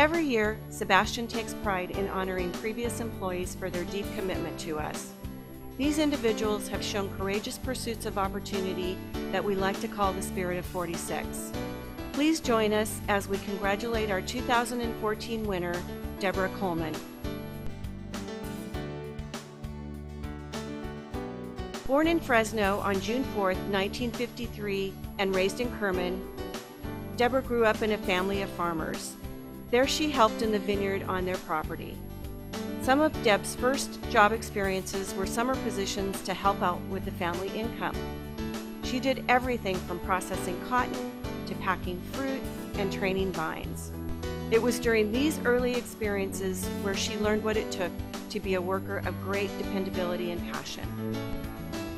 Every year, Sebastian takes pride in honoring previous employees for their deep commitment to us. These individuals have shown courageous pursuits of opportunity that we like to call the spirit of 46. Please join us as we congratulate our 2014 winner, Deborah Coleman. Born in Fresno on June 4, 1953, and raised in Kerman, Deborah grew up in a family of farmers. There she helped in the vineyard on their property. Some of Deb's first job experiences were summer positions to help out with the family income. She did everything from processing cotton to packing fruit and training vines. It was during these early experiences where she learned what it took to be a worker of great dependability and passion.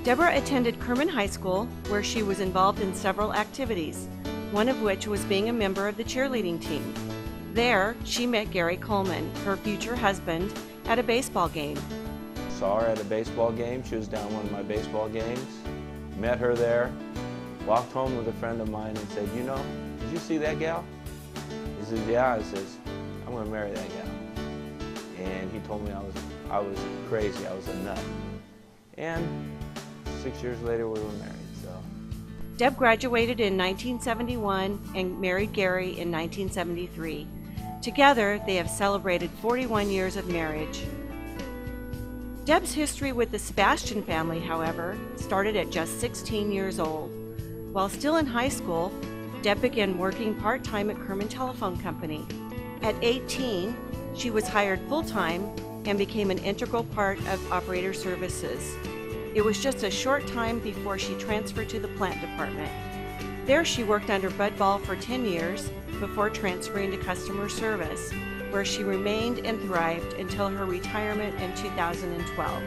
Deborah attended Kerman High School, where she was involved in several activities, one of which was being a member of the cheerleading team. There, she met Gary Coleman, her future husband, at a baseball game. Saw her at a baseball game. She was down one of my baseball games. Met her there. Walked home with a friend of mine and said, "You know, did you see that gal?" He says, "Yeah." I says, "I'm going to marry that gal." And he told me I was crazy. I was a nut. And 6 years later, we were married. So, Deb graduated in 1971 and married Gary in 1973. Together, they have celebrated 41 years of marriage. Deb's history with the Sebastian family, however, started at just 16 years old. While still in high school, Deb began working part-time at Kerman Telephone Company. At 18, she was hired full-time and became an integral part of operator services. It was just a short time before she transferred to the plant department. There she worked under Bud Ball for 10 years before transferring to customer service, where she remained and thrived until her retirement in 2012.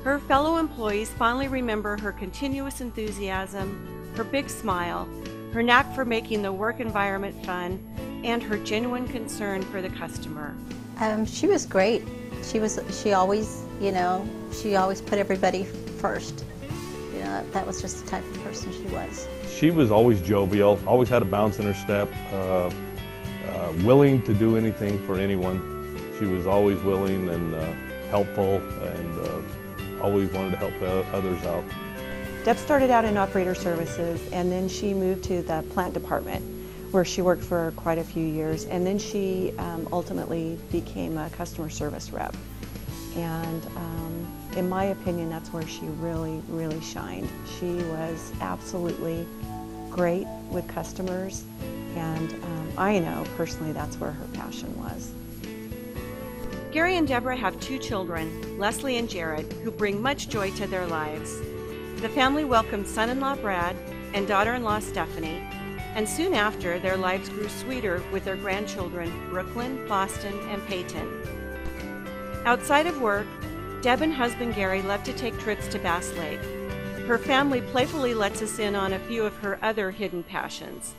Her fellow employees fondly remember her continuous enthusiasm, her big smile, her knack for making the work environment fun, and her genuine concern for the customer. She was great. She always, she always put everybody first. That was just the type of person she was. She was always jovial, always had a bounce in her step, willing to do anything for anyone. She was always willing and helpful, and always wanted to help others out. Deb started out in operator services, and then she moved to the plant department, where she worked for quite a few years, and then she ultimately became a customer service rep. And in my opinion, that's where she really, really shined. She was absolutely great with customers, and I know personally that's where her passion was. Gary and Deborah have two children, Leslie and Jared, who bring much joy to their lives. The family welcomed son-in-law Brad and daughter-in-law Stephanie, and soon after, their lives grew sweeter with their grandchildren, Brooklyn, Boston, and Peyton. Outside of work, Deb and husband Gary love to take trips to Bass Lake. Her family playfully lets us in on a few of her other hidden passions.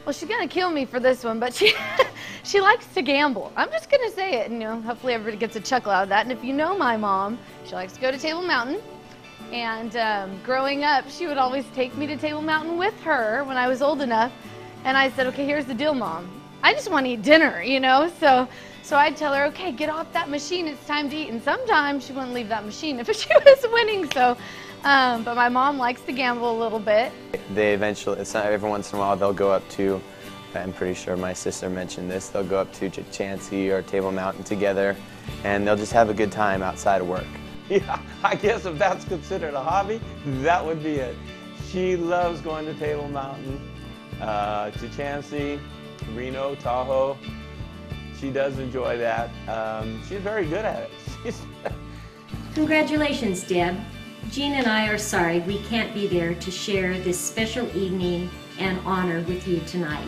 Well, she's gonna kill me for this one, but she likes to gamble. I'm just gonna say it, and hopefully everybody gets a chuckle out of that. And if you know my mom, she likes to go to Table Mountain. And growing up, she would always take me to Table Mountain with her when I was old enough. And I said, "Okay, here's the deal, Mom. I just want to eat dinner, So I'd tell her, "Okay, get off that machine. It's time to eat." And sometimes she wouldn't leave that machine if she was winning. So, but my mom likes to gamble a little bit. They eventually, it's not every once in a while, they'll go up to, I'm pretty sure my sister mentioned this, they'll go up to Chancey or Table Mountain together, and they'll just have a good time outside of work. yeah, I guess if that's considered a hobby, that would be it. She loves going to Table Mountain, to Chancey, Reno, Tahoe. She does enjoy that. She's very good at it. Congratulations, Deb. Jean and I are sorry we can't be there to share this special evening and honor with you tonight.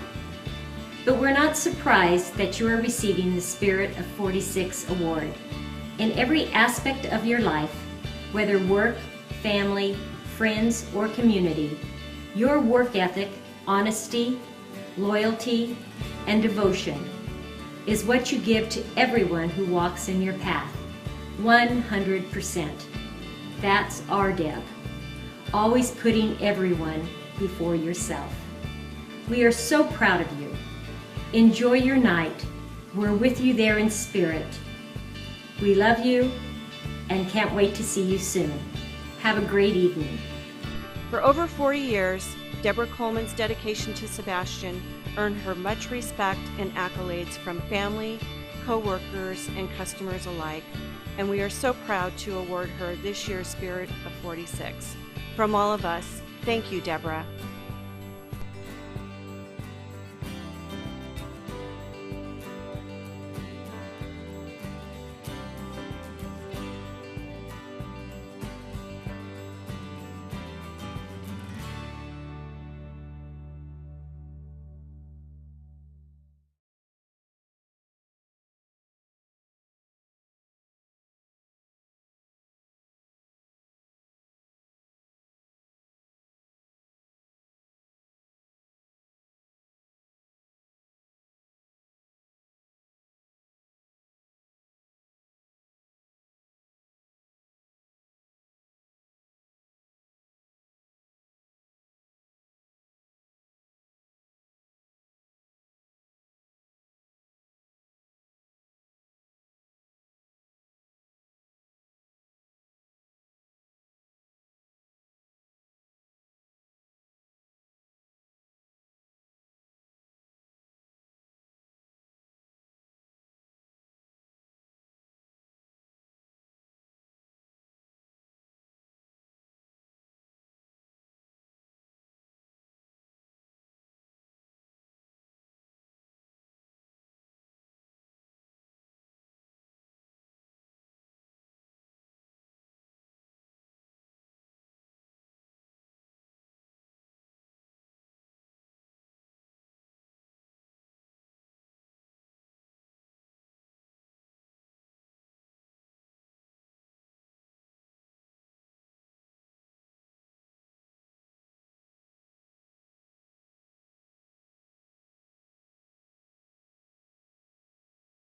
But we're not surprised that you are receiving the Spirit of 46 award. In every aspect of your life, whether work, family, friends, or community, your work ethic, honesty, loyalty, and devotion is what you give to everyone who walks in your path. 100%. That's our Deb. Always putting everyone before yourself. We are so proud of you. Enjoy your night. We're with you there in spirit. We love you and can't wait to see you soon. Have a great evening. For over 40 years, Deborah Coleman's dedication to Sebastian earned her much respect and accolades from family, co-workers, and customers alike, and we are so proud to award her this year's Spirit of 46. From all of us, thank you, Deborah.